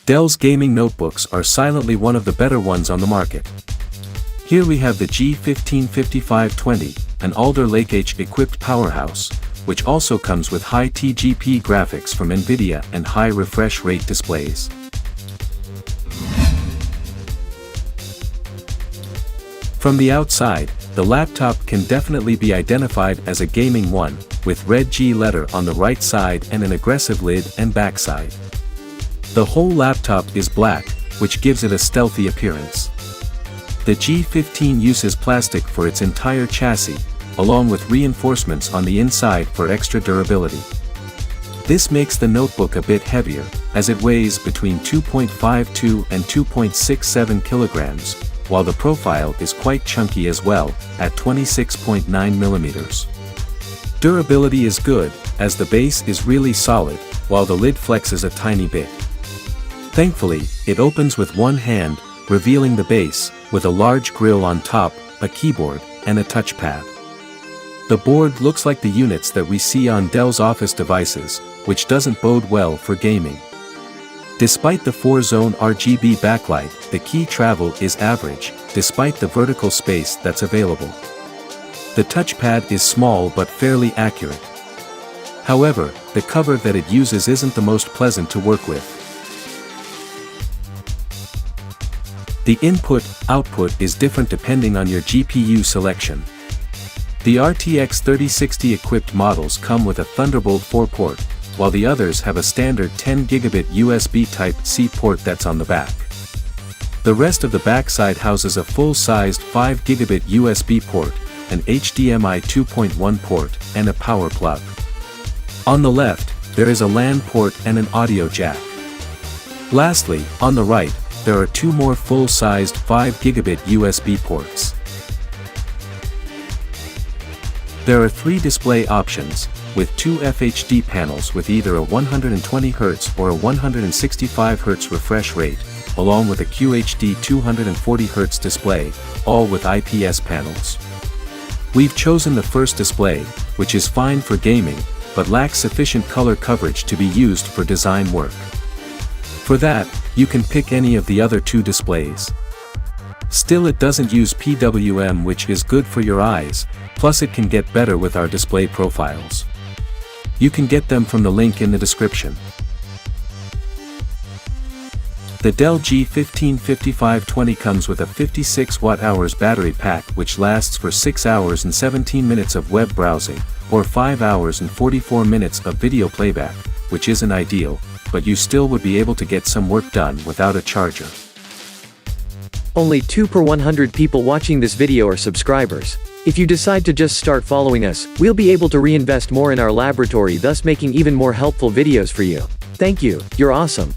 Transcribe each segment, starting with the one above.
Dell's gaming notebooks are silently one of the better ones on the market. Here we have the G15 5520, an Alder Lake H-equipped powerhouse, which also comes with high TGP graphics from NVIDIA and high refresh rate displays. From the outside, the laptop can definitely be identified as a gaming one, with red G letter on the right side and an aggressive lid and backside. The whole laptop is black, which gives it a stealthy appearance. The G15 uses plastic for its entire chassis, along with reinforcements on the inside for extra durability. This makes the notebook a bit heavier, as it weighs between 2.52 and 2.67 kilograms, while the profile is quite chunky as well, at 26.9 millimeters. Durability is good, as the base is really solid, while the lid flexes a tiny bit. Thankfully, it opens with one hand, revealing the base, with a large grille on top, a keyboard, and a touchpad. The board looks like the units that we see on Dell's office devices, which doesn't bode well for gaming. Despite the 4-zone RGB backlight, the key travel is average, despite the vertical space that's available. The touchpad is small but fairly accurate. However, the cover that it uses isn't the most pleasant to work with. The input-output is different depending on your GPU selection. The RTX 3060 equipped models come with a Thunderbolt 4 port, while the others have a standard 10 gigabit USB Type-C port that's on the back. The rest of the backside houses a full-sized 5 gigabit USB port, an HDMI 2.1 port, and a power plug. On the left, there is a LAN port and an audio jack. Lastly, on the right, there are two more full-sized 5 gigabit USB ports. There are three display options, with two FHD panels with either a 120Hz or a 165Hz refresh rate, along with a QHD 240Hz display, all with IPS panels. We've chosen the first display, which is fine for gaming, but lacks sufficient color coverage to be used for design work. For that, you can pick any of the other two displays. Still, it doesn't use PWM, which is good for your eyes, plus it can get better with our display profiles. You can get them from the link in the description. The Dell G15 5520 comes with a 56 watt-hours battery pack which lasts for 6 hours and 17 minutes of web browsing, or 5 hours and 44 minutes of video playback, which isn't ideal, but you still would be able to get some work done without a charger. Only 2 per 100 people watching this video are subscribers. If you decide to just start following us, we'll be able to reinvest more in our laboratory, thus making even more helpful videos for you. Thank you, you're awesome.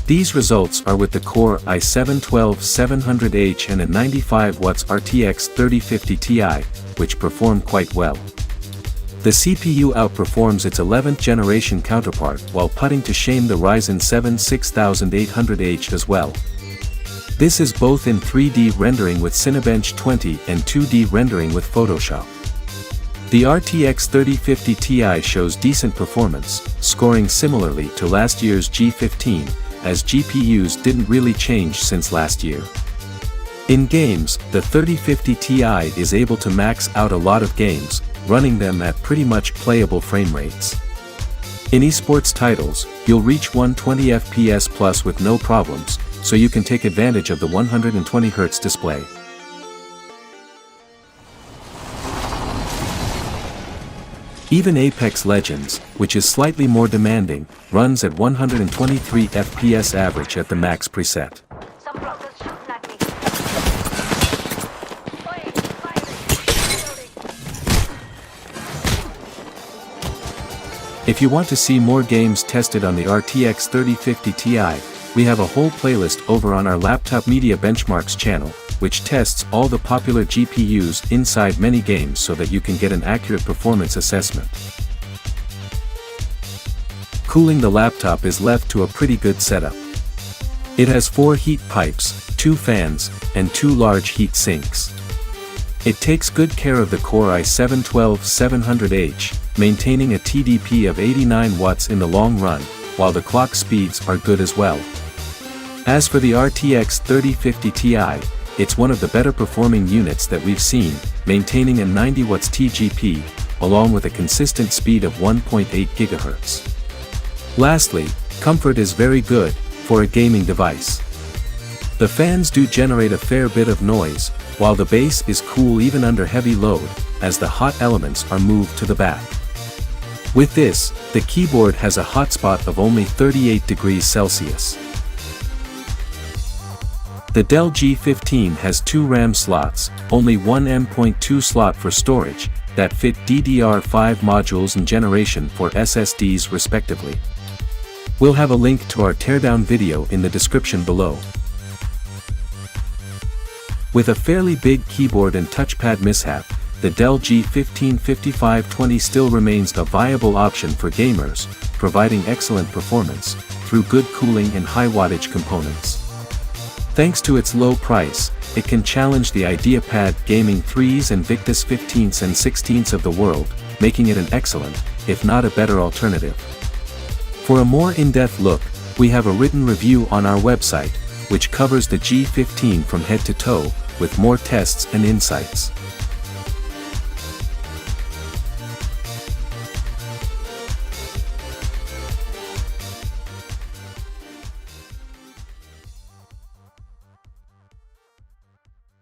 These results are with the Core i7-12700H and a 95 watts RTX 3050 Ti, which perform quite well. The CPU outperforms its 11th generation counterpart while putting to shame the Ryzen 7 6800H as well. This is both in 3D rendering with Cinebench 20 and 2D rendering with Photoshop. The RTX 3050 Ti shows decent performance, scoring similarly to last year's G15, as GPUs didn't really change since last year. In games, the 3050 Ti is able to max out a lot of games, running them at pretty much playable frame rates. In esports titles, you'll reach 120 FPS plus with no problems, so you can take advantage of the 120Hz display. Even Apex Legends, which is slightly more demanding, runs at 123 FPS average at the max preset. If you want to see more games tested on the RTX 3050 Ti, we have a whole playlist over on our Laptop Media Benchmarks channel, which tests all the popular GPUs inside many games so that you can get an accurate performance assessment. Cooling the laptop is left to a pretty good setup. It has 4 heat pipes, 2 fans, and 2 large heat sinks. It takes good care of the Core i7-12700H, maintaining a TDP of 89 watts in the long run, while the clock speeds are good as well. As for the RTX 3050 Ti, it's one of the better performing units that we've seen, maintaining a 90 watts TGP, along with a consistent speed of 1.8 GHz. Lastly, comfort is very good for a gaming device. The fans do generate a fair bit of noise, while the base is cool even under heavy load, as the hot elements are moved to the back. With this, the keyboard has a hotspot of only 38 degrees Celsius. The Dell G15 has 2 RAM slots, only one M.2 slot for storage, that fit DDR5 modules and generation for SSDs respectively. We'll have a link to our teardown video in the description below. With a fairly big keyboard and touchpad mishap, the Dell G15 5520 still remains a viable option for gamers, providing excellent performance, through good cooling and high wattage components. Thanks to its low price, it can challenge the IdeaPad Gaming 3s and Victus 15s and 16s of the world, making it an excellent, if not a better alternative. For a more in-depth look, we have a written review on our website, which covers the G15 from head to toe, with more tests and insights.